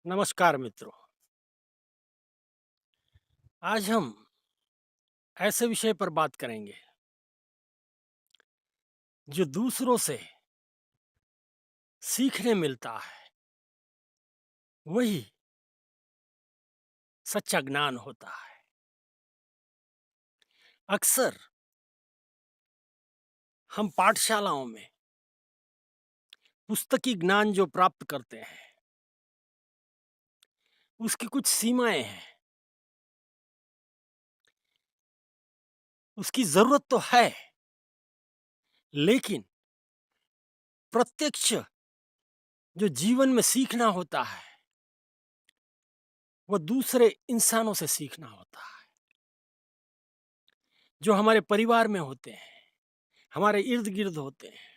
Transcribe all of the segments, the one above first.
नमस्कार मित्रों। आज हम ऐसे विषय पर बात करेंगे जो दूसरों से सीखने मिलता है, वही सच्चा ज्ञान होता है। अक्सर हम पाठशालाओं में पुस्तकी ज्ञान जो प्राप्त करते हैं, उसकी कुछ सीमाएं हैं। उसकी जरूरत तो है, लेकिन प्रत्यक्ष जो जीवन में सीखना होता है, वह दूसरे इंसानों से सीखना होता है, जो हमारे परिवार में होते हैं, हमारे इर्द गिर्द होते हैं,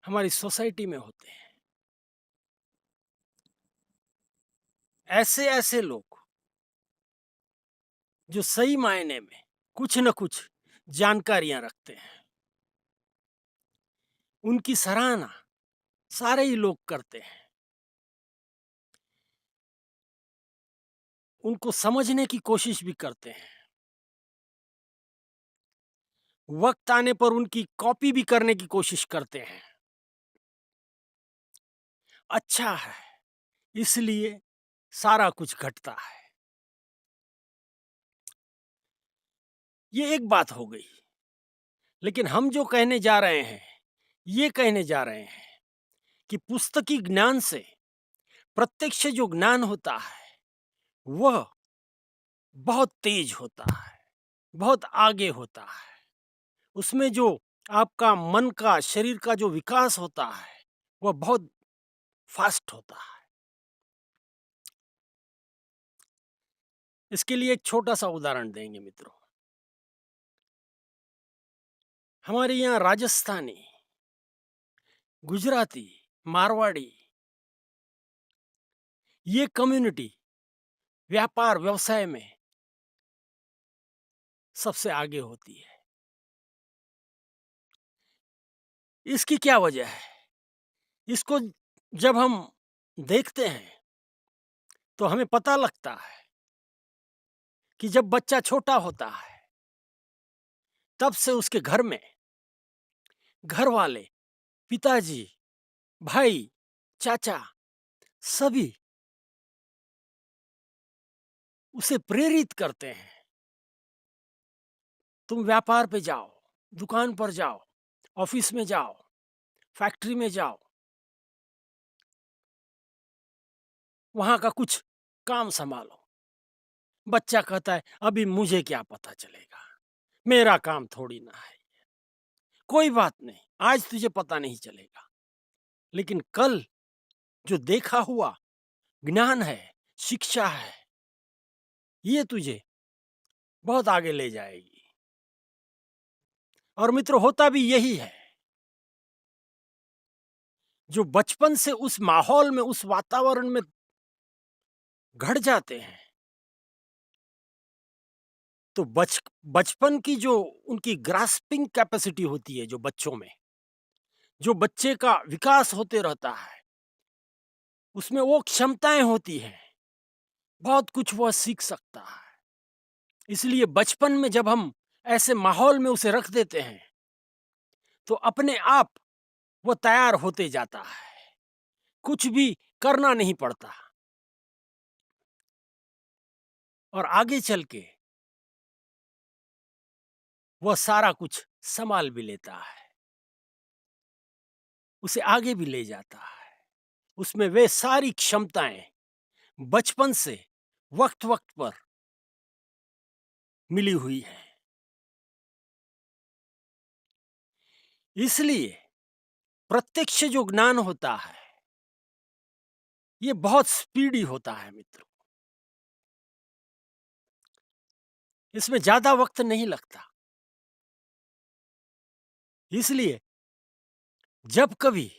हमारी सोसाइटी में होते हैं। ऐसे ऐसे लोग जो सही मायने में कुछ न कुछ जानकारियां रखते हैं, उनकी सराहना सारे ही लोग करते हैं। उनको समझने की कोशिश भी करते हैं। वक्त आने पर उनकी कॉपी भी करने की कोशिश करते हैं। अच्छा है, इसलिए सारा कुछ घटता है। ये एक बात हो गई। लेकिन हम जो कहने जा रहे हैं, ये कहने जा रहे हैं कि पुस्तकी ज्ञान से प्रत्यक्ष जो ज्ञान होता है, वह बहुत तेज होता है, बहुत आगे होता है। उसमें जो आपका मन का, शरीर का जो विकास होता है, वह बहुत फास्ट होता है। इसके लिए एक छोटा सा उदाहरण देंगे मित्रों। हमारे यहाँ राजस्थानी, गुजराती, मारवाड़ी, ये कम्युनिटी व्यापार व्यवसाय में सबसे आगे होती है। इसकी क्या वजह है? इसको जब हम देखते हैं तो हमें पता लगता है कि जब बच्चा छोटा होता है, तब से उसके घर में घर वाले, पिताजी, भाई, चाचा, सभी उसे प्रेरित करते हैं। तुम व्यापार पे जाओ, दुकान पर जाओ, ऑफिस में जाओ, फैक्ट्री में जाओ, वहां का कुछ काम संभालो। बच्चा कहता है, अभी मुझे क्या पता चलेगा, मेरा काम थोड़ी ना है। कोई बात नहीं, आज तुझे पता नहीं चलेगा, लेकिन कल जो देखा हुआ ज्ञान है, शिक्षा है, ये तुझे बहुत आगे ले जाएगी। और मित्र, होता भी यही है। जो बचपन से उस माहौल में, उस वातावरण में घट जाते हैं, तो बचपन की जो उनकी ग्रास्पिंग कैपेसिटी होती है, जो बच्चों में, जो बच्चे का विकास होते रहता है, उसमें वो क्षमताएं होती हैं, बहुत कुछ वह सीख सकता है। इसलिए बचपन में जब हम ऐसे माहौल में उसे रख देते हैं, तो अपने आप वो तैयार होते जाता है, कुछ भी करना नहीं पड़ता, और आगे चल के वह सारा कुछ संभाल भी लेता है, उसे आगे भी ले जाता है। उसमें वे सारी क्षमताएं बचपन से वक्त वक्त पर मिली हुई हैं। इसलिए प्रत्यक्ष जो ज्ञान होता है, ये बहुत स्पीडी होता है मित्रों। इसमें ज्यादा वक्त नहीं लगता। इसलिए जब कभी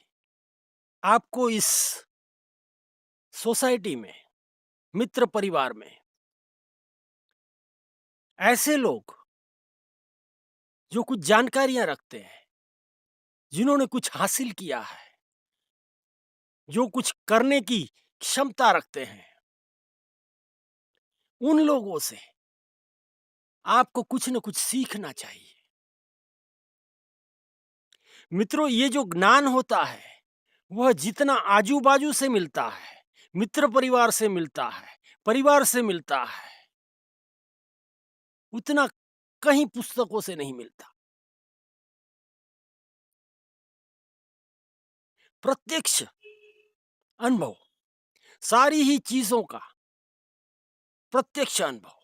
आपको इस सोसाइटी में, मित्र परिवार में ऐसे लोग जो कुछ जानकारियां रखते हैं, जिन्होंने कुछ हासिल किया है, जो कुछ करने की क्षमता रखते हैं, उन लोगों से आपको कुछ न कुछ सीखना चाहिए। मित्रों, ये जो ज्ञान होता है, वह जितना आजू-बाजू से मिलता है, मित्र परिवार से मिलता है, परिवार से मिलता है, उतना कहीं पुस्तकों से नहीं मिलता। प्रत्यक्ष अनुभव, सारी ही चीजों का प्रत्यक्ष अनुभव।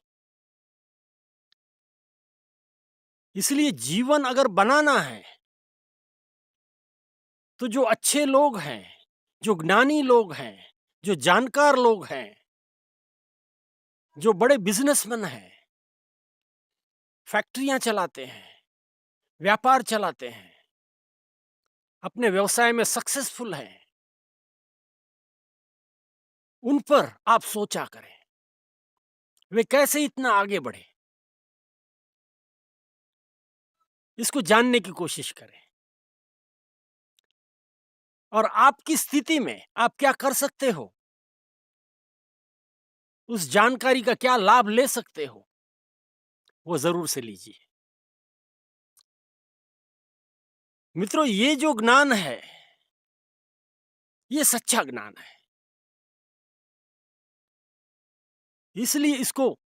इसलिए जीवन अगर बनाना है, तो जो अच्छे लोग हैं, जो ज्ञानी लोग हैं, जो जानकार लोग हैं, जो बड़े बिजनेसमैन हैं, फैक्ट्रियां चलाते हैं, व्यापार चलाते हैं, अपने व्यवसाय में सक्सेसफुल हैं, उन पर आप सोचा करें, वे कैसे इतना आगे बढ़े, इसको जानने की कोशिश करें। और आपकी स्थिति में आप क्या कर सकते हो, उस जानकारी का क्या लाभ ले सकते हो, वो जरूर से लीजिए। मित्रों, ये जो ज्ञान है, ये सच्चा ज्ञान है। इसलिए इसको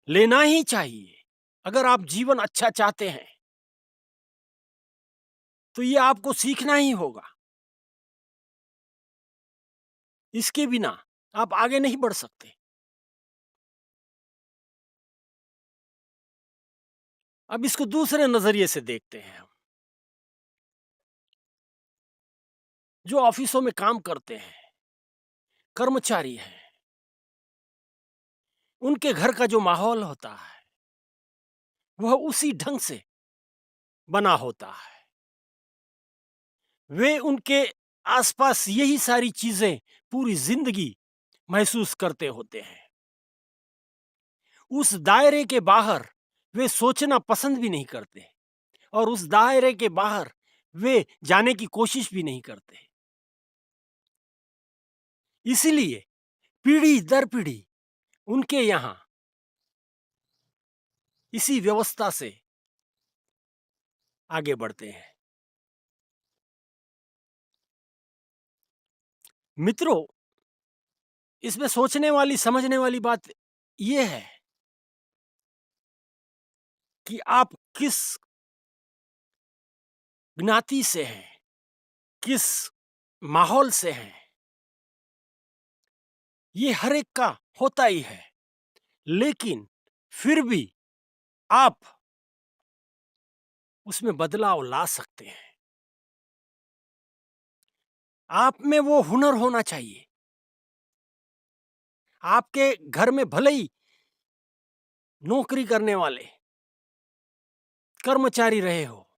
लेना ही चाहिए। अगर आप जीवन अच्छा चाहते हैं, तो ये आपको सीखना ही होगा। इसके बिना आप आगे नहीं बढ़ सकते। अब इसको दूसरे नजरिए से देखते हैं हम। जो ऑफिसों में काम करते हैं, कर्मचारी हैं, उनके घर का जो माहौल होता है, वह उसी ढंग से बना होता है। वे उनके आसपास यही सारी चीजें पूरी जिंदगी महसूस करते होते हैं। उस दायरे के बाहर वे सोचना पसंद भी नहीं करते, और उस दायरे के बाहर वे जाने की कोशिश भी नहीं करते। इसीलिए पीढ़ी दर पीढ़ी उनके यहां इसी व्यवस्था से आगे बढ़ते हैं। मित्रों, इसमें सोचने वाली, समझने वाली बात यह है कि आप किस ज्ञाति से हैं, किस माहौल से हैं। ये हर एक का होता ही है, लेकिन फिर भी आप उसमें बदलाव ला सकते हैं। आप में वो हुनर होना चाहिए। आपके घर में भले ही नौकरी करने वाले कर्मचारी रहे हो,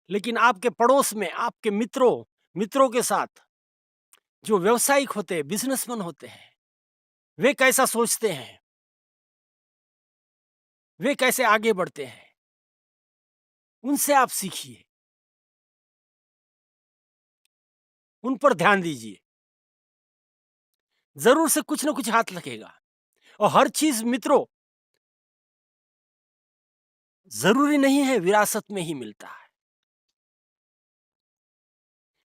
लेकिन आपके पड़ोस में आपके मित्रों के साथ जो व्यवसायिक होते हैं, बिजनेसमैन होते हैं, वे कैसा सोचते हैं, वे कैसे आगे बढ़ते हैं, उनसे आप सीखिए, उन पर ध्यान दीजिए। जरूर से कुछ ना कुछ हाथ लगेगा। और हर चीज मित्रों जरूरी नहीं है विरासत में ही मिलता है।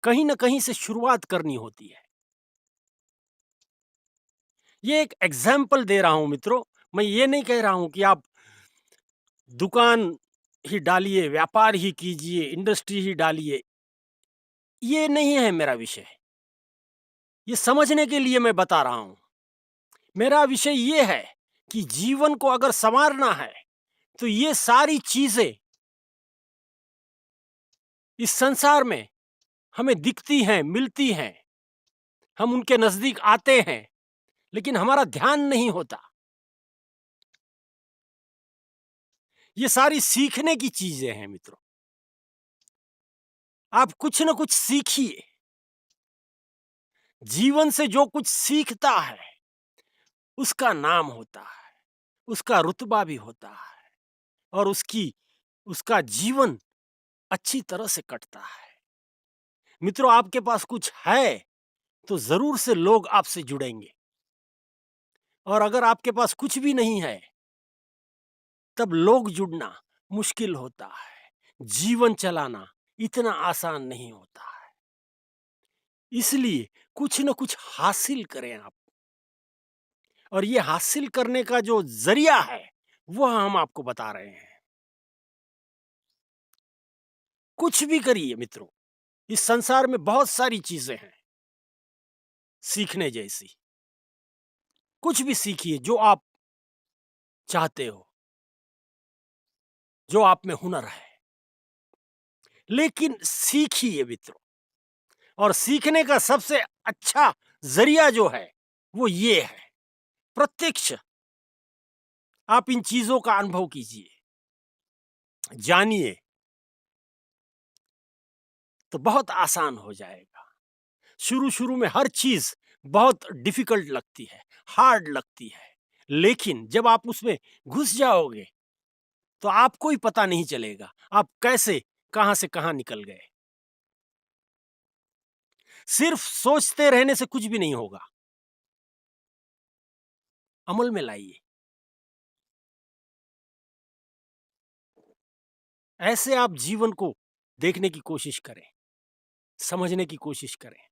कहीं ना कहीं से शुरुआत करनी होती है। ये एक एग्जाम्पल दे रहा हूं मित्रों। मैं ये नहीं कह रहा हूं कि आप दुकान ही डालिए, व्यापार ही कीजिए, इंडस्ट्री ही डालिए। ये नहीं है मेरा विषय। ये समझने के लिए मैं बता रहा हूं। मेरा विषय ये है कि जीवन को अगर संवारना है, तो ये सारी चीजें इस संसार में हमें दिखती हैं, मिलती हैं, हम उनके नजदीक आते हैं, लेकिन हमारा ध्यान नहीं होता। ये सारी सीखने की चीजें हैं मित्रों। आप कुछ ना कुछ सीखिए। जीवन से जो कुछ सीखता है, उसका नाम होता है, उसका रुतबा भी होता है, और उसका जीवन अच्छी तरह से कटता है। मित्रों, आपके पास कुछ है तो ज़रूर से लोग आपसे जुड़ेंगे। और अगर आपके पास कुछ भी नहीं है, तब लोग जुड़ना मुश्किल होता है। जीवन चलाना इतना आसान नहीं होता है। इसलिए कुछ न कुछ हासिल करें आप। और ये हासिल करने का जो ज़रिया है, वह हम आपको बता रहे हैं। कुछ भी करिए मित्रों, इस संसार में बहुत सारी चीज़ें हैं सीखने जैसी। कुछ भी सीखिए जो आप चाहते हो, जो आप में हुनर है। लेकिन सीखिए मित्रों, और सीखने का सबसे अच्छा ज़रिया जो है, वो ये है, प्रत्यक्ष आप इन चीज़ों का अनुभव कीजिए, जानिए, तो बहुत आसान हो जाएगा। शुरू-शुरू में हर चीज़ बहुत डिफ़िकल्ट लगती है, हार्ड लगती है, लेकिन जब आप उसमें घुस जाओगे, तो आपको ही पता नहीं चलेगा, आप कैसे, कहाँ से कहाँ निकल गए। सिर्फ सोचते रहने से कुछ भी नहीं होगा, अमल में लाइए। ऐसे आप जीवन को देखने की कोशिश करें, समझने की कोशिश करें।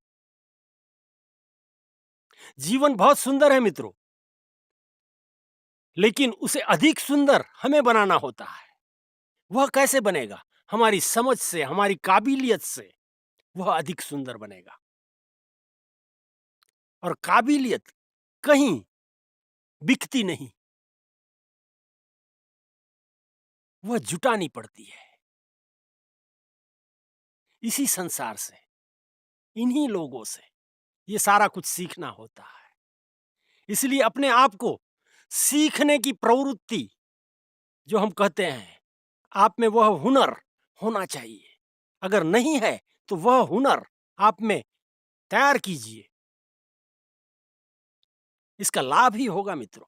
जीवन बहुत सुंदर है मित्रों, लेकिन उसे अधिक सुंदर हमें बनाना होता है। वह कैसे बनेगा? हमारी समझ से, हमारी काबिलियत से वह अधिक सुंदर बनेगा। और काबिलियत कहीं बिकती नहीं, वह जुटानी पड़ती है। इसी संसार से, इन्हीं लोगों से ये सारा कुछ सीखना होता है। इसलिए अपने आप को सीखने की प्रवृत्ति जो हम कहते हैं, आप में वह हुनर होना चाहिए। अगर नहीं है, तो वह हुनर आप में तैयार कीजिए। इसका लाभ ही होगा मित्रों।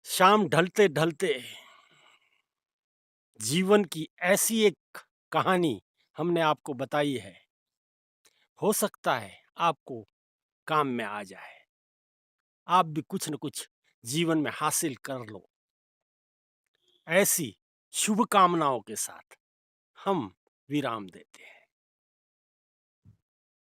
शाम ढलते-ढलते जीवन की ऐसी एक कहानी हमने आपको बताई है, हो सकता है आपको काम में आ जाए। आप भी कुछ न कुछ जीवन में हासिल कर लो। ऐसी शुभकामनाओं के साथ हम विराम देते हैं।